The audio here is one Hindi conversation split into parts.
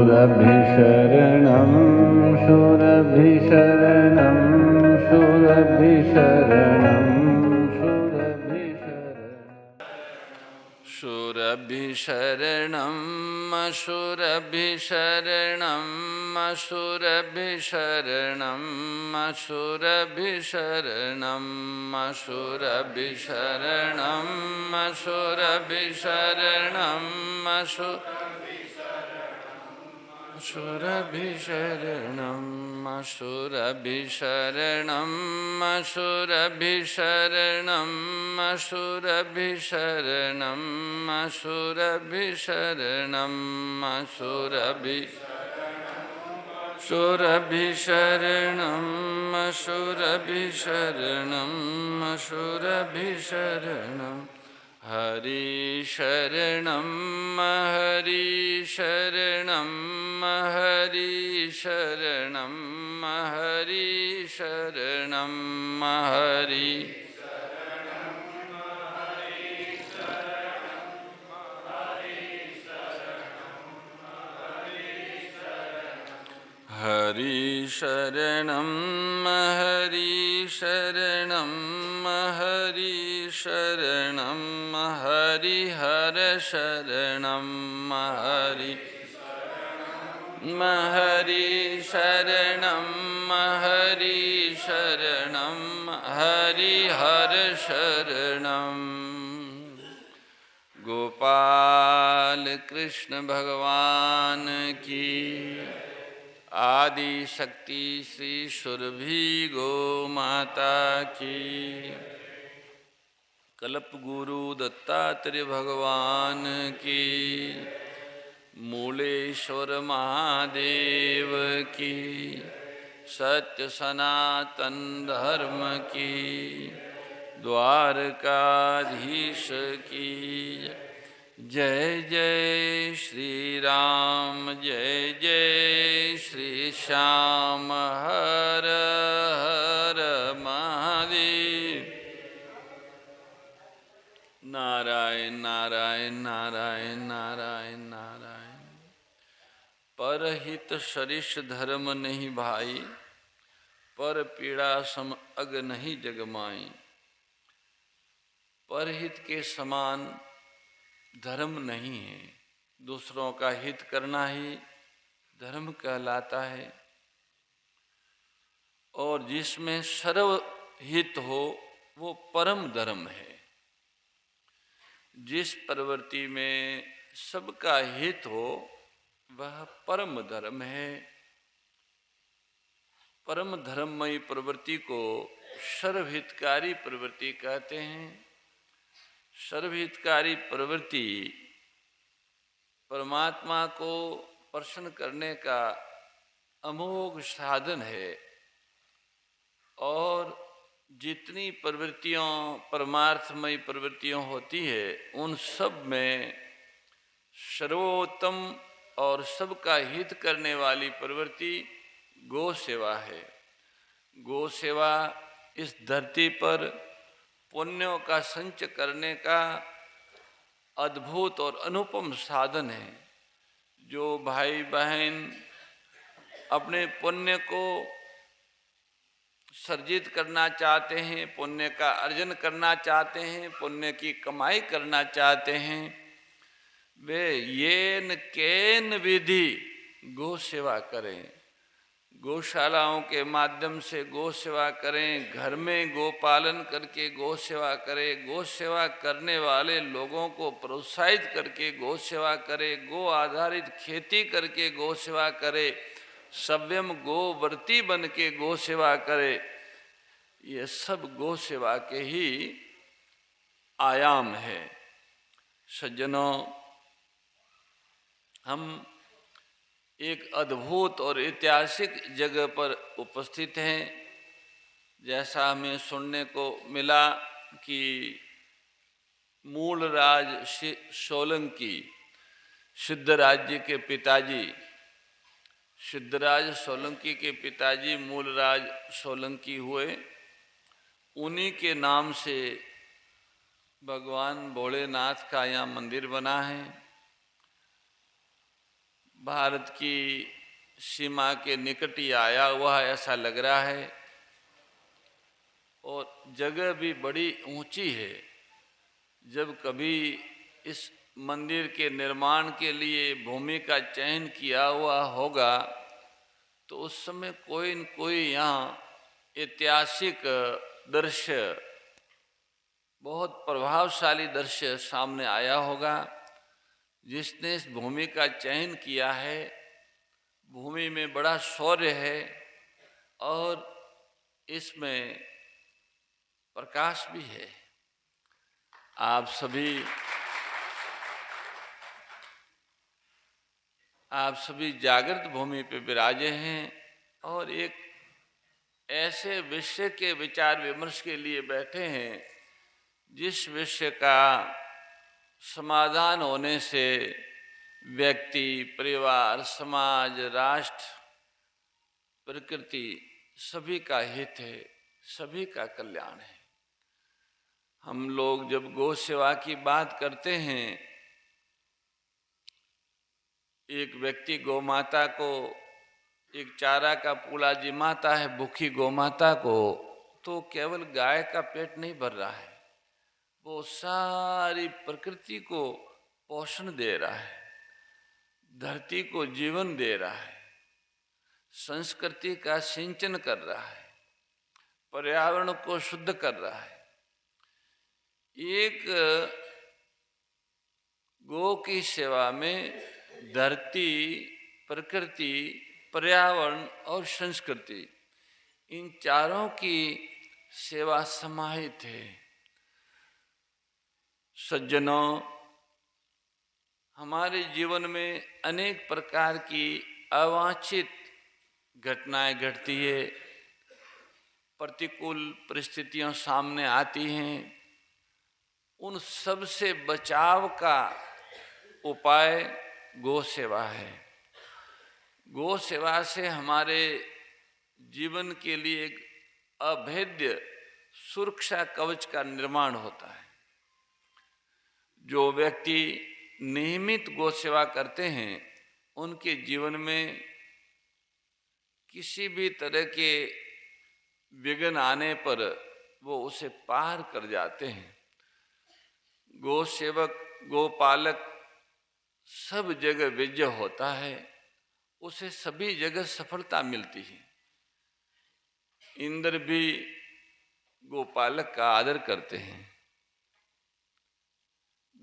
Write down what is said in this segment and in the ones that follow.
शरणं शूरभिशरणं शूरभिशरणं शूरभिशरणं शूरभिशरणं शूरभिशरणं शूरभिशरणं शूरभिशरणं शूरभिशरणं शूरभिशरणं शूरभिशरणं शूरभिशरणं शूरभिशरणं शूरभिशरणं शूरभिशरणं शूरभिशरणं शूरभिशरणं हरि शरणं हरि शरणं हरि शरणं हरि शरणं हरि हरि शरणं हरि शरणं हरि शरणं हरि हर शरणं हरि हरि शरणं हरि शरणं हरि हर शरणं गोपाल कृष्ण भगवान की आदि शक्ति श्री सुरभि गो माता की कल्प गुरु दत्तात्रेय भगवान की मूलेश्वर महादेव की सत्य सनातन धर्म की द्वारकाधीश की जय जय श्री राम जय जय श्री श्याम हर हर महादेव नारायण नारायण नारायण नारायण नारायण परहित सरिष धर्म नहीं भाई पर पीड़ा सम अग नहीं जगमाई। परहित के समान धर्म नहीं है, दूसरों का हित करना ही धर्म कहलाता है। और जिसमें सर्वहित हो वो परम धर्म है। जिस प्रवृत्ति में सबका हित हो वह परम धर्म है। परम धर्ममयी प्रवृत्ति को सर्वहितकारी प्रवृत्ति कहते हैं। सर्वहितकारी प्रवृत्ति परमात्मा को प्रसन्न करने का अमोघ साधन है। और जितनी प्रवृत्तियों परमार्थमयी प्रवृत्तियों होती है उन सब में सर्वोत्तम और सबका हित करने वाली प्रवृत्ति गौ सेवा है। गौ सेवा इस धरती पर पुण्यों का संचय करने का अद्भुत और अनुपम साधन है। जो भाई बहन अपने पुण्य को सर्जित करना चाहते हैं, पुण्य का अर्जन करना चाहते हैं, पुण्य की कमाई करना चाहते हैं, वे येन केन विधि गौ सेवा करें। गौशालाओं के माध्यम से गौ सेवा करें, घर में गौ पालन करके गौ सेवा करें, गौ सेवा करने वाले लोगों को प्रोत्साहित करके गौ सेवा करें, गौ आधारित खेती करके गौ सेवा करें, स्वयं गोवर्ती बन के गौ सेवा करे। ये सब गौ सेवा के ही आयाम है। सज्जनों, हम एक अद्भुत और ऐतिहासिक जगह पर उपस्थित हैं। जैसा हमें सुनने को मिला कि मूलराज सोलंकी सिद्धराज जी के पिताजी, सिद्धराज सोलंकी के पिताजी मूलराज सोलंकी हुए। उन्हीं के नाम से भगवान भोलेनाथ का यहाँ मंदिर बना है। भारत की सीमा के निकट ही आया हुआ है ऐसा लग रहा है, और जगह भी बड़ी ऊंची है। जब कभी इस मंदिर के निर्माण के लिए भूमि का चयन किया हुआ होगा तो उस समय कोई न कोई यहाँ ऐतिहासिक दृश्य, बहुत प्रभावशाली दृश्य सामने आया होगा। जिसने इस भूमि का चयन किया है, भूमि में बड़ा शौर्य है और इसमें प्रकाश भी है। आप सभी जागृत भूमि पे विराजे हैं और एक ऐसे विषय के विचार विमर्श के लिए बैठे हैं जिस विषय का समाधान होने से व्यक्ति, परिवार, समाज, राष्ट्र, प्रकृति सभी का हित है, सभी का कल्याण है। हम लोग जब गौ सेवा की बात करते हैं, एक व्यक्ति गौ माता को एक चारा का पूला जिमाता है भूखी गौ माता को, तो केवल गाय का पेट नहीं भर रहा है, वो सारी प्रकृति को पोषण दे रहा है, धरती को जीवन दे रहा है, संस्कृति का सिंचन कर रहा है, पर्यावरण को शुद्ध कर रहा है। एक गौ की सेवा में धरती, प्रकृति, पर्यावरण और संस्कृति, इन चारों की सेवा समाहित है। सज्जनों, हमारे जीवन में अनेक प्रकार की अवांछित घटनाएं घटती है, प्रतिकूल परिस्थितियां सामने आती हैं। उन सब से बचाव का उपाय गौ सेवा है। गौ सेवा से हमारे जीवन के लिए एक अभेद्य सुरक्षा कवच का निर्माण होता है। जो व्यक्ति नियमित गौ सेवा करते हैं, उनके जीवन में किसी भी तरह के विघ्न आने पर वो उसे पार कर जाते हैं। गौ सेवक, गोपालक सब जगह विजय होता है, उसे सभी जगह सफलता मिलती है। इंद्र भी गोपालक का आदर करते हैं।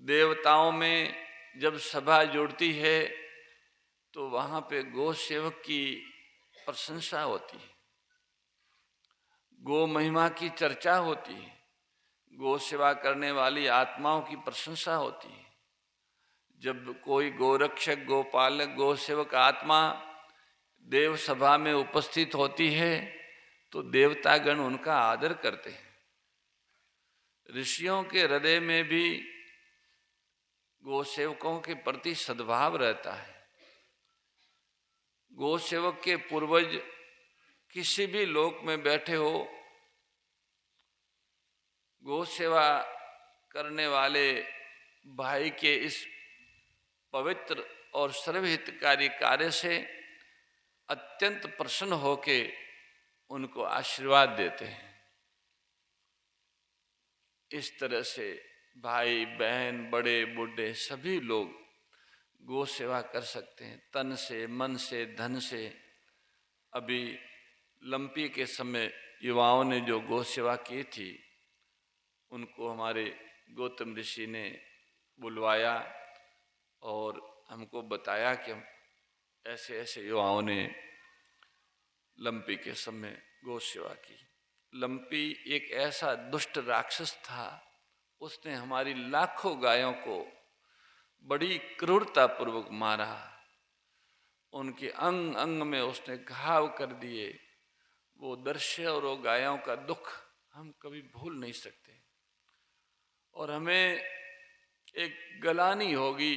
देवताओं में जब सभा जुड़ती है तो वहाँ पे गौ सेवक की प्रशंसा होती है, गौ महिमा की चर्चा होती है, गौ सेवा करने वाली आत्माओं की प्रशंसा होती है। जब कोई गोरक्षक, गोपालक, गौ सेवक आत्मा देव सभा में उपस्थित होती है तो देवतागण उनका आदर करते हैं। ऋषियों के हृदय में भी गौ सेवकों के प्रति सद्भाव रहता है। गौ सेवक के पूर्वज किसी भी लोक में बैठे हो, गौ सेवा करने वाले भाई के इस पवित्र और सर्वहितकारी कार्य से अत्यंत प्रसन्न होके उनको आशीर्वाद देते हैं। इस तरह से भाई, बहन, बड़े, बूढ़े सभी लोग गौ सेवा कर सकते हैं, तन से, मन से, धन से। अभी लंपी के समय युवाओं ने जो गौ सेवा की थी, उनको हमारे गौतम ऋषि ने बुलवाया और हमको बताया कि हम ऐसे ऐसे युवाओं ने लंपी के समय गौ सेवा की। लंपी एक ऐसा दुष्ट राक्षस था, उसने हमारी लाखों गायों को बड़ी क्रूरतापूर्वक मारा, उनके अंग अंग में उसने घाव कर दिए। वो दृश्य और वो गायों का दुख हम कभी भूल नहीं सकते। और हमें एक गलानी होगी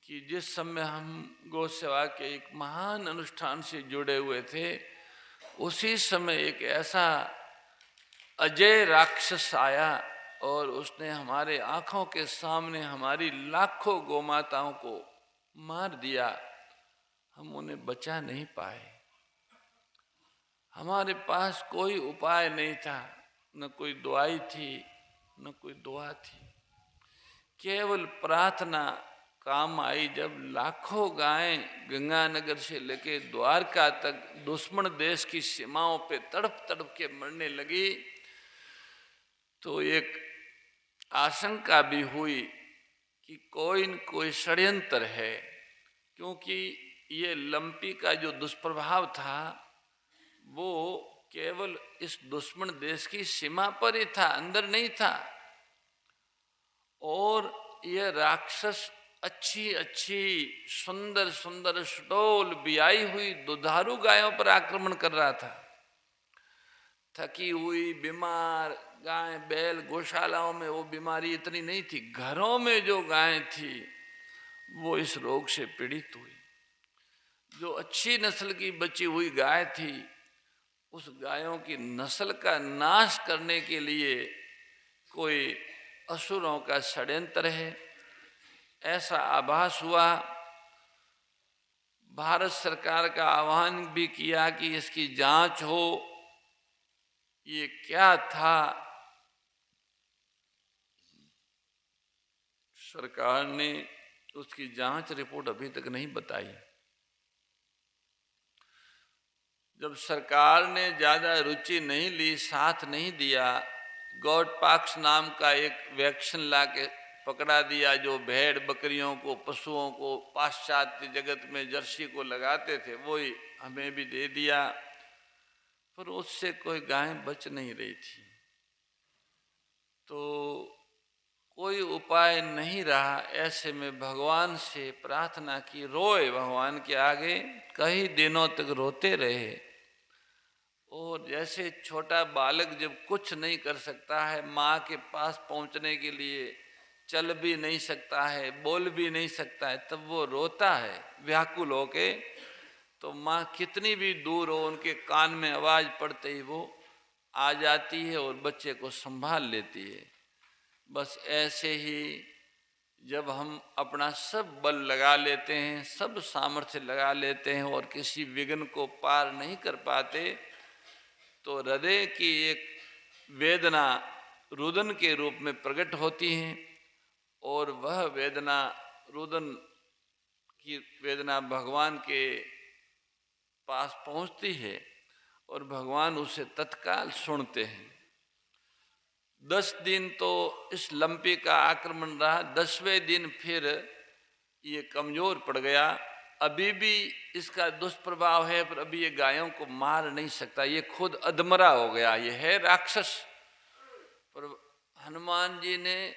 कि जिस समय हम गौ सेवा के एक महान अनुष्ठान से जुड़े हुए थे, उसी समय एक ऐसा अजय राक्षस आया और उसने हमारे आँखों के सामने हमारी लाखों गौ माताओं को मार दिया। हम उन्हें बचा नहीं पाए। हमारे पास कोई उपाय नहीं था, न कोई दवाई थी, न कोई दुआ थी। केवल प्रार्थना काम आई जब लाखों गायें गंगानगर से लेके द्वारका तक दुश्मन देश की सीमाओं पे तड़प तड़प के मरने लगी। तो एक आशंका भी हुई कि कोई न कोई षड्यंत्र है, क्योंकि ये लंपी का जो दुष्प्रभाव था वो केवल इस दुश्मन देश की सीमा पर ही था, अंदर नहीं था। और यह राक्षस अच्छी अच्छी सुंदर सुंदर सुडौल बियाई हुई दुधारू गायों पर आक्रमण कर रहा था। थकी हुई बीमार गाय बैल गौशालाओं में वो बीमारी इतनी नहीं थी, घरों में जो गायें थी वो इस रोग से पीड़ित हुई। जो अच्छी नस्ल की बची हुई गाय थी, उस गायों की नस्ल का नाश करने के लिए कोई असुरों का षड्यंत्र है, ऐसा आभास हुआ। भारत सरकार का आह्वान भी किया कि इसकी जांच हो, ये क्या था। सरकार ने उसकी जांच रिपोर्ट अभी तक नहीं बताई। जब सरकार ने ज़्यादा रुचि नहीं ली, साथ नहीं दिया, गौडपॉक्स नाम का एक वैक्सीन ला के पकड़ा दिया, जो भेड़ बकरियों को पशुओं को पाश्चात्य जगत में जर्सी को लगाते थे, वही हमें भी दे दिया, पर उससे कोई गाय बच नहीं रही थी। तो कोई उपाय नहीं रहा। ऐसे में भगवान से प्रार्थना की, रोए भगवान के आगे, कई दिनों तक रोते रहे। और जैसे छोटा बालक जब कुछ नहीं कर सकता है, माँ के पास पहुँचने के लिए चल भी नहीं सकता है, बोल भी नहीं सकता है, तब वो रोता है व्याकुल होके, तो माँ कितनी भी दूर हो उनके कान में आवाज़ पड़ते ही वो आ जाती है और बच्चे को संभाल लेती है। बस ऐसे ही जब हम अपना सब बल लगा लेते हैं, सब सामर्थ्य लगा लेते हैं और किसी विघ्न को पार नहीं कर पाते, तो हृदय की एक वेदना रुदन के रूप में प्रकट होती है। और वह वेदना, रुदन की वेदना भगवान के पास पहुंचती है और भगवान उसे तत्काल सुनते हैं। 10 दिन तो इस लंपी का आक्रमण रहा। 10वें दिन फिर ये कमजोर पड़ गया। अभी भी इसका दुष्प्रभाव है, पर अभी ये गायों को मार नहीं सकता, ये खुद अधमरा हो गया। ये है राक्षस, पर हनुमान जी ने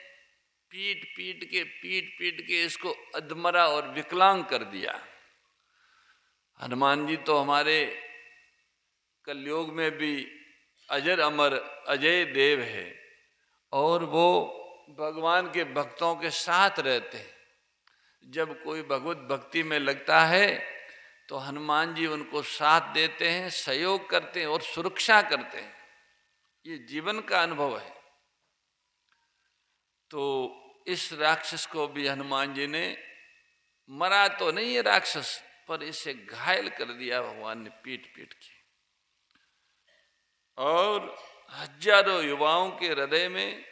पीट पीट के इसको अधमरा और विकलांग कर दिया। हनुमान जी तो हमारे कलयुग में भी अजर अमर अजय देव है, और वो भगवान के भक्तों के साथ रहते हैं। जब कोई भगवत भक्ति में लगता है तो हनुमान जी उनको साथ देते हैं, सहयोग करते हैं और सुरक्षा करते हैं। ये जीवन का अनुभव है। तो इस राक्षस को भी हनुमान जी ने, मरा तो नहीं है राक्षस, पर इसे घायल कर दिया भगवान ने पीट के। और हजारों युवाओं के हृदय में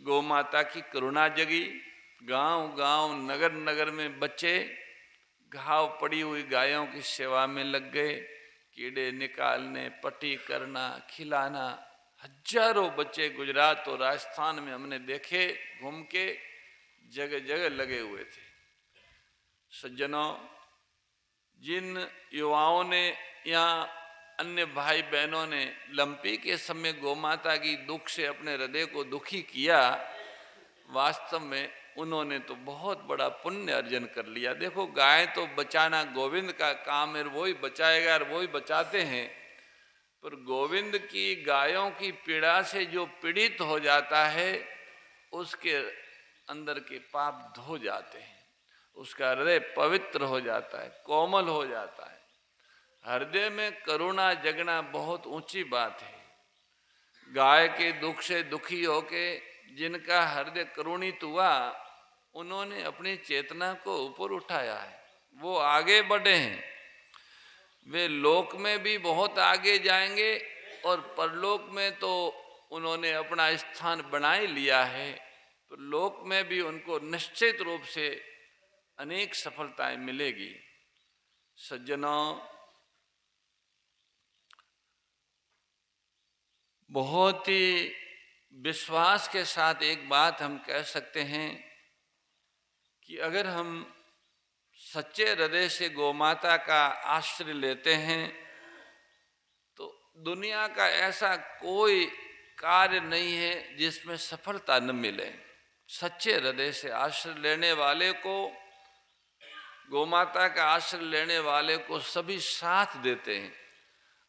गौ माता की करुणा जगी। गांव गांव नगर नगर में बच्चे घाव पड़ी हुई गायों की सेवा में लग गए, कीड़े निकालने, पट्टी करना, खिलाना। हजारों बच्चे गुजरात और राजस्थान में हमने देखे, घूम के जगह जगह लगे हुए थे। सज्जनों, जिन युवाओं ने या अन्य भाई बहनों ने लंपी के समय गौमाता की दुख से अपने हृदय को दुखी किया, वास्तव में उन्होंने तो बहुत बड़ा पुण्य अर्जन कर लिया। देखो, गाय तो बचाना गोविंद का काम है, वो ही बचाएगा और वो ही बचाते हैं। पर गोविंद की गायों की पीड़ा से जो पीड़ित हो जाता है, उसके अंदर के पाप धो जाते हैं, उसका हृदय पवित्र हो जाता है, कोमल हो जाता है। हृदय में करुणा जगना बहुत ऊंची बात है। गाय के दुख से दुखी होके जिनका हृदय करुणित हुआ, उन्होंने अपनी चेतना को ऊपर उठाया है, वो आगे बढ़े हैं। वे लोक में भी बहुत आगे जाएंगे और परलोक में तो उन्होंने अपना स्थान बना ही लिया है, तो लोक में भी उनको निश्चित रूप से अनेक सफलताएं मिलेगी। सज्जनों, बहुत ही विश्वास के साथ एक बात हम कह सकते हैं कि अगर हम सच्चे हृदय से गौमाता का आश्रय लेते हैं तो दुनिया का ऐसा कोई कार्य नहीं है जिसमें सफलता न मिले। सच्चे हृदय से आश्रय लेने वाले को, गौमाता का आश्रय लेने वाले को सभी साथ देते हैं।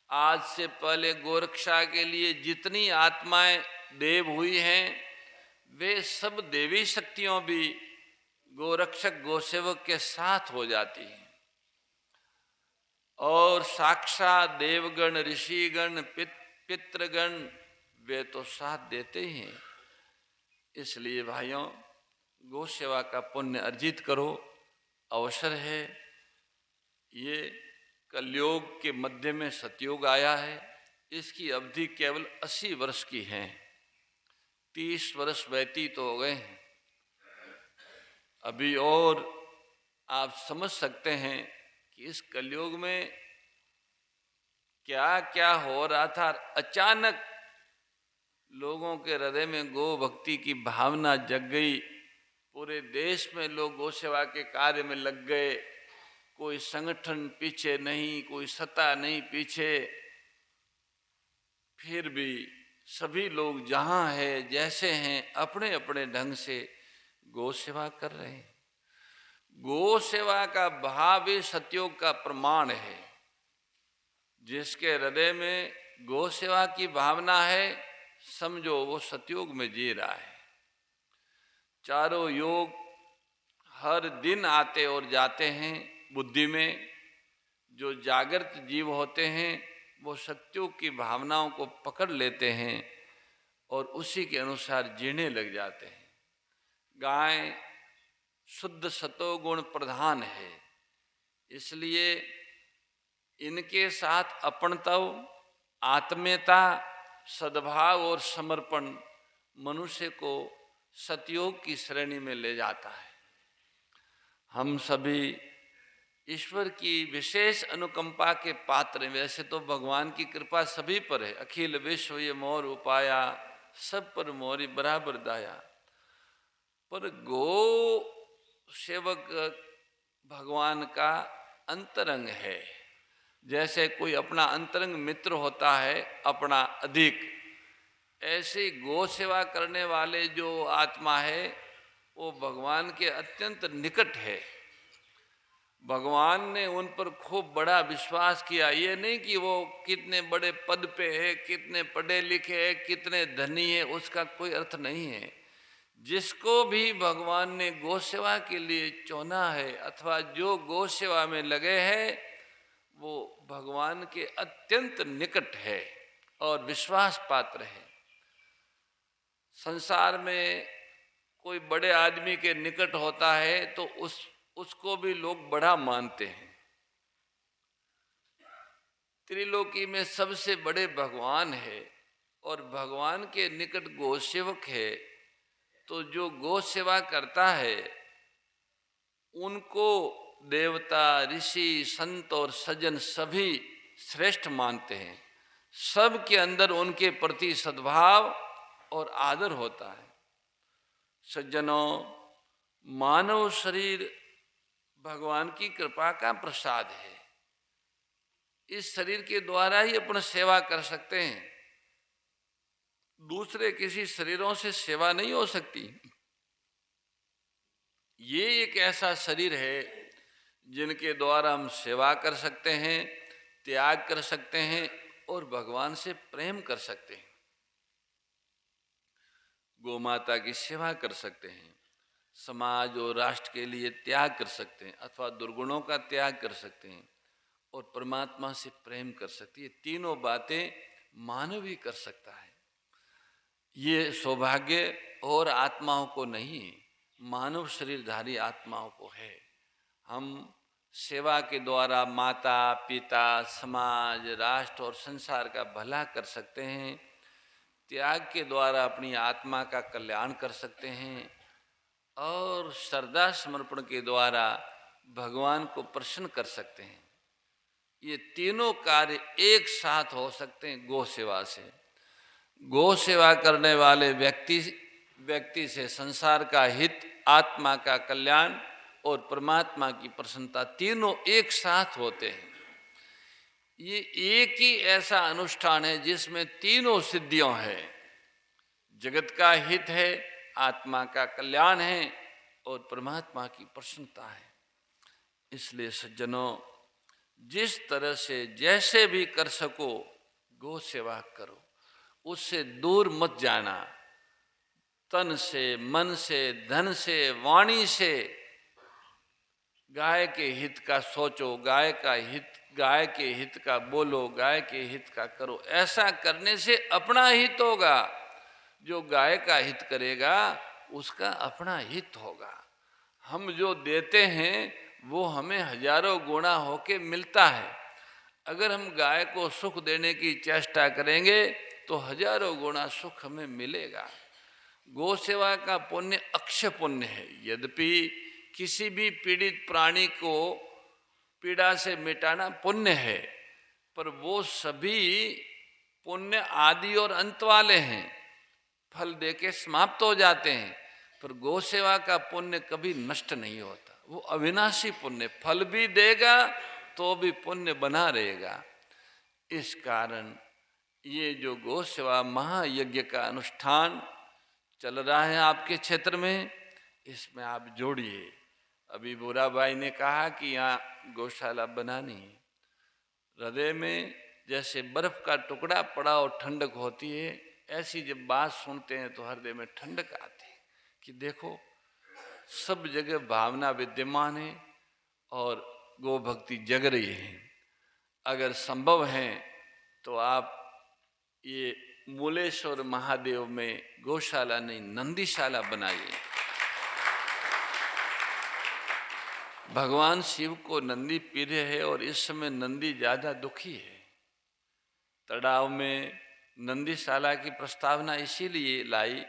आज से पहले गोरक्षा के लिए जितनी आत्माएं देव हुई हैं, वे सब देवी शक्तियों भी गोरक्षक गोसेवक के साथ हो जाती हैं। और साक्षात देवगण, ऋषिगण, पितृगण वे तो साथ देते ही हैं। इसलिए भाइयों, गौ सेवा का पुण्य अर्जित करो। अवसर है, ये कलयुग के मध्य में सतयुग आया है। इसकी अवधि केवल 80 वर्ष की है। 30 वर्ष व्यतीत हो गए हैं। अभी और आप समझ सकते हैं कि इस कलयुग में क्या क्या हो रहा था। अचानक लोगों के हृदय में गो भक्ति की भावना जग गई। पूरे देश में लोग गौ सेवा के कार्य में लग गए। कोई संगठन पीछे नहीं, कोई सत्ता नहीं पीछे, फिर भी सभी लोग जहाँ है जैसे हैं अपने अपने ढंग से गौ सेवा कर रहे हैं। गौ सेवा का भाव ही सतयुग का प्रमाण है। जिसके हृदय में गौ सेवा की भावना है, समझो वो सतयुग में जी रहा है। चारों योग हर दिन आते और जाते हैं। बुद्धि में जो जागृत जीव होते हैं वो सतयुग की भावनाओं को पकड़ लेते हैं और उसी के अनुसार जीने लग जाते हैं। गाय शुद्ध सतोगुण प्रधान है, इसलिए इनके साथ अपनत्व, आत्मीयता, सद्भाव और समर्पण मनुष्य को सतयोग की श्रेणी में ले जाता है। हम सभी ईश्वर की विशेष अनुकंपा के पात्र हैं। वैसे तो भगवान की कृपा सभी पर है। अखिल विश्व ये मोर उपाया, सब पर मोरी बराबर दाया। पर गो सेवक भगवान का अंतरंग है। जैसे कोई अपना अंतरंग मित्र होता है, अपना अधिक, ऐसे गो सेवा करने वाले जो आत्मा है वो भगवान के अत्यंत निकट है। भगवान ने उन पर खूब बड़ा विश्वास किया। ये नहीं कि वो कितने बड़े पद पे है, कितने पढ़े लिखे है, कितने धनी है, उसका कोई अर्थ नहीं है। जिसको भी भगवान ने गौ सेवा के लिए चुना है अथवा जो गौ सेवा में लगे हैं, वो भगवान के अत्यंत निकट है और विश्वास पात्र है। संसार में कोई बड़े आदमी के निकट होता है तो उसको भी लोग बड़ा मानते हैं। त्रिलोकी में सबसे बड़े भगवान है और भगवान के निकट गौ सेवक है, तो जो गौ सेवा करता है उनको देवता, ऋषि, संत और सज्जन सभी श्रेष्ठ मानते हैं। सब के अंदर उनके प्रति सद्भाव और आदर होता है। सज्जनों, मानव शरीर भगवान की कृपा का प्रसाद है। इस शरीर के द्वारा ही अपन सेवा कर सकते हैं। दूसरे किसी शरीरों से सेवा नहीं हो सकती। ये एक ऐसा शरीर है जिनके द्वारा हम सेवा कर सकते हैं, त्याग कर सकते हैं और भगवान से प्रेम कर सकते हैं। गौ माता की सेवा कर सकते हैं, समाज और राष्ट्र के लिए त्याग कर सकते हैं अथवा दुर्गुणों का त्याग कर सकते हैं और परमात्मा से प्रेम कर सकती है। तीनों बातें मानव ही कर सकता है। ये सौभाग्य और आत्माओं को नहीं, मानव शरीरधारी आत्माओं को है। हम सेवा के द्वारा माता पिता समाज राष्ट्र और संसार का भला कर सकते हैं। त्याग के द्वारा अपनी आत्मा का कल्याण कर सकते हैं और श्रद्धा समर्पण के द्वारा भगवान को प्रसन्न कर सकते हैं। ये तीनों कार्य एक साथ हो सकते हैं गौ सेवा से। गौ सेवा करने वाले व्यक्ति से संसार का हित, आत्मा का कल्याण और परमात्मा की प्रसन्नता तीनों एक साथ होते हैं। ये एक ही ऐसा अनुष्ठान है जिसमें तीनों सिद्धियां हैं। जगत का हित है, आत्मा का कल्याण है और परमात्मा की प्रसन्नता है। इसलिए सज्जनों, जिस तरह से जैसे भी कर सको गौ सेवा करो, उससे दूर मत जाना। तन से, मन से, धन से, वाणी से गाय के हित का सोचो, गाय के हित का बोलो, गाय के हित का करो। ऐसा करने से अपना हित होगा। जो गाय का हित करेगा उसका अपना हित होगा। हम जो देते हैं वो हमें हजारों गुना होके मिलता है। अगर हम गाय को सुख देने की चेष्टा करेंगे तो हजारों गुना सुख हमें मिलेगा। गौ सेवा का पुण्य अक्षय पुण्य है। यद्यपि किसी भी पीड़ित प्राणी को पीड़ा से मिटाना पुण्य है, पर वो सभी पुण्य आदि और अंत वाले हैं, फल देके समाप्त हो जाते हैं। पर गौ सेवा का पुण्य कभी नष्ट नहीं होता, वो अविनाशी पुण्य, फल भी देगा तो भी पुण्य बना रहेगा। इस कारण ये जो गौ सेवा महायज्ञ का अनुष्ठान चल रहा है आपके क्षेत्र में, इसमें आप जोड़िए। अभी बुरा भाई ने कहा कि यहाँ गौशाला बनानी है। हृदय में जैसे बर्फ का टुकड़ा पड़ा और ठंडक होती है, ऐसी जब बात सुनते हैं तो हृदय में ठंडक आती है कि देखो सब जगह भावना विद्यमान है और गौ भक्ति जग रही है। अगर संभव है तो आप ये मूलेश्वर महादेव में गौशाला नहीं नंदीशाला बनाइए। भगवान शिव को नंदी प्रिय है और इस समय नंदी ज्यादा दुखी है। तड़ाव में नंदीशाला की प्रस्तावना इसीलिए लाई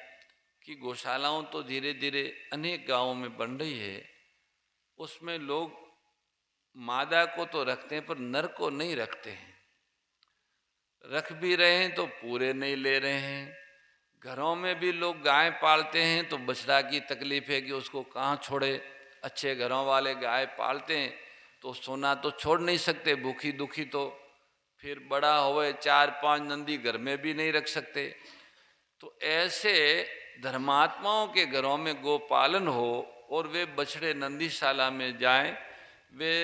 कि गौशालाओं तो धीरे धीरे अनेक गांवों में बन रही है। उसमें लोग मादा को तो रखते हैं पर नर को नहीं रखते हैं। रख भी रहे हैं तो पूरे नहीं ले रहे हैं। घरों में भी लोग गाय पालते हैं तो बछड़ा की तकलीफ है कि उसको कहाँ छोड़े। अच्छे घरों वाले गाय पालते हैं तो सोना तो छोड़ नहीं सकते, भूखी दुखी तो फिर बड़ा होए 4-5 नंदी घर में भी नहीं रख सकते। तो ऐसे धर्मात्माओं के घरों में गोपालन हो और वे बछड़े नंदीशाला में जाएं। वे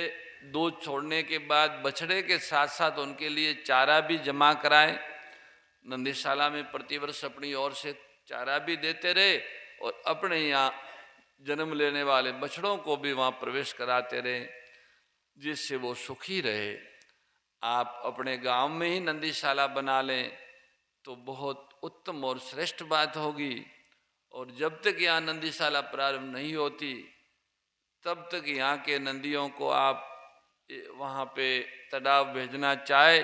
दूध छोड़ने के बाद बछड़े के साथ साथ उनके लिए चारा भी जमा कराएं। नंदीशाला में प्रतिवर्ष अपनी ओर से चारा भी देते रहे और अपने यहाँ जन्म लेने वाले बछड़ों को भी वहाँ प्रवेश कराते रहे, जिससे वो सुखी रहे। आप अपने गांव में ही नंदीशाला बना लें तो बहुत उत्तम और श्रेष्ठ बात होगी। और जब तक यहाँ नंदीशाला प्रारंभ नहीं होती तब तक यहाँ के नंदियों को आप वहाँ पे तड़ाव भेजना चाहे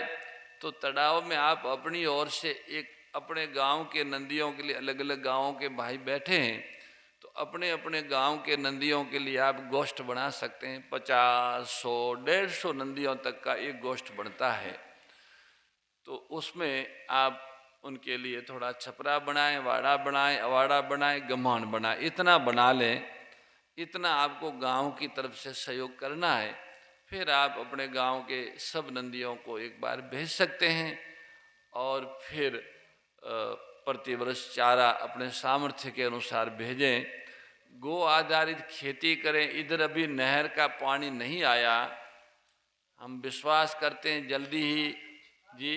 तो तड़ाव में आप अपनी ओर से एक अपने गांव के नंदियों के लिए, अलग अलग गांवों के भाई बैठे हैं तो अपने अपने गांव के नंदियों के लिए आप गोष्ठ बना सकते हैं। 50, 100, 150 नंदियों तक का एक गोष्ठ बनता है। तो उसमें आप उनके लिए थोड़ा छपरा बनाएं, वाड़ा बनाएं, अवाड़ा बनाएं, गम्हान बनाएं, इतना बना लें। इतना आपको गांव की तरफ से सहयोग करना है। फिर आप अपने गांव के सब नंदियों को एक बार भेज सकते हैं और फिर प्रतिवर्ष चारा अपने सामर्थ्य के अनुसार भेजें। गो आधारित खेती करें। इधर अभी नहर का पानी नहीं आया, हम विश्वास करते हैं जल्दी ही जी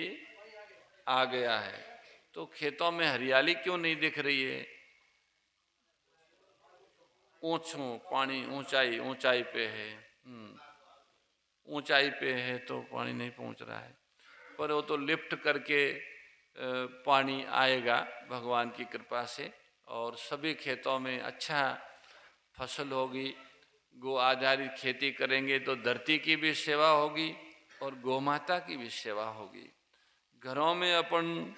आ गया है। तो खेतों में हरियाली क्यों नहीं दिख रही है? पानी ऊंचाई पे है, ऊंचाई पे है तो पानी नहीं पहुंच रहा है, पर वो तो लिफ्ट करके पानी आएगा भगवान की कृपा से और सभी खेतों में अच्छा फसल होगी। गो आधारित खेती करेंगे तो धरती की भी सेवा होगी और गोमाता की भी सेवा होगी। घरों में अपन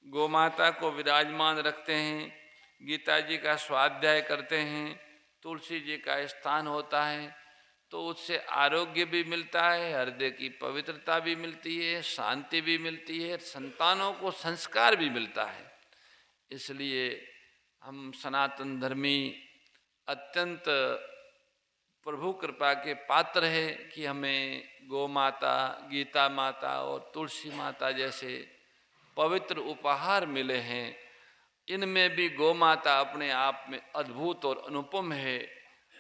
गोमाता को विराजमान रखते हैं, गीता जी का स्वाध्याय करते हैं, तुलसी जी का स्थान होता है, तो उससे आरोग्य भी मिलता है, हृदय की पवित्रता भी मिलती है, शांति भी मिलती है, संतानों को संस्कार भी मिलता है। इसलिए हम सनातन धर्मी अत्यंत प्रभु कृपा के पात्र है कि हमें गौ माता, गीता माता और तुलसी माता जैसे पवित्र उपहार मिले हैं। इनमें भी गौ माता अपने आप में अद्भुत और अनुपम है।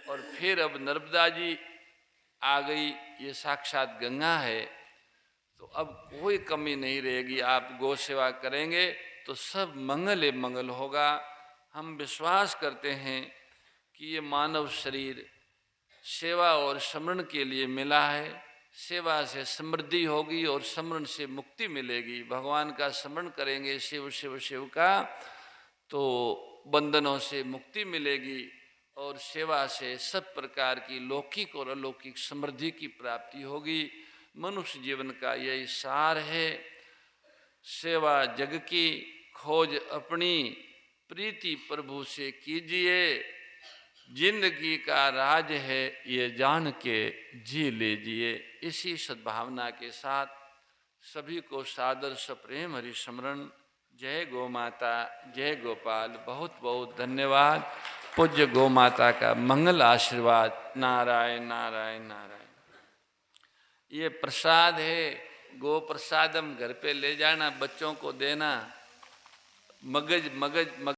और फिर अब नर्मदा जी आ गई, ये साक्षात गंगा है, तो अब कोई कमी नहीं रहेगी। आप गौ सेवा करेंगे तो सब मंगल ही मंगल होगा। हम विश्वास करते हैं कि ये मानव शरीर सेवा और स्मरण के लिए मिला है। सेवा से समृद्धि होगी और स्मरण से मुक्ति मिलेगी। भगवान का स्मरण करेंगे, शिव शिव शिव का, तो बंधनों से मुक्ति मिलेगी और सेवा से सब प्रकार की लौकिक और अलौकिक समृद्धि की प्राप्ति होगी। मनुष्य जीवन का यही सार है। सेवा जग की, खोज अपनी, प्रीति प्रभु से कीजिए। जिंदगी का राज है ये जान के जी लीजिए। इसी सद्भावना के साथ सभी को सादर सप्रेम हरि स्मरण। जय गौ माता, जय गोपाल। बहुत बहुत धन्यवाद। पूज्य गौ माता का मंगल आशीर्वाद। नारायण नारायण नारायण। ये प्रसाद है, गो प्रसादम, घर पे ले जाना, बच्चों को देना। मगज मगज मगज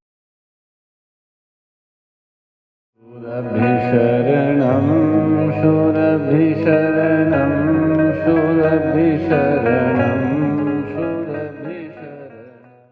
शरणं शूरभिशरणं शूरभिशरणं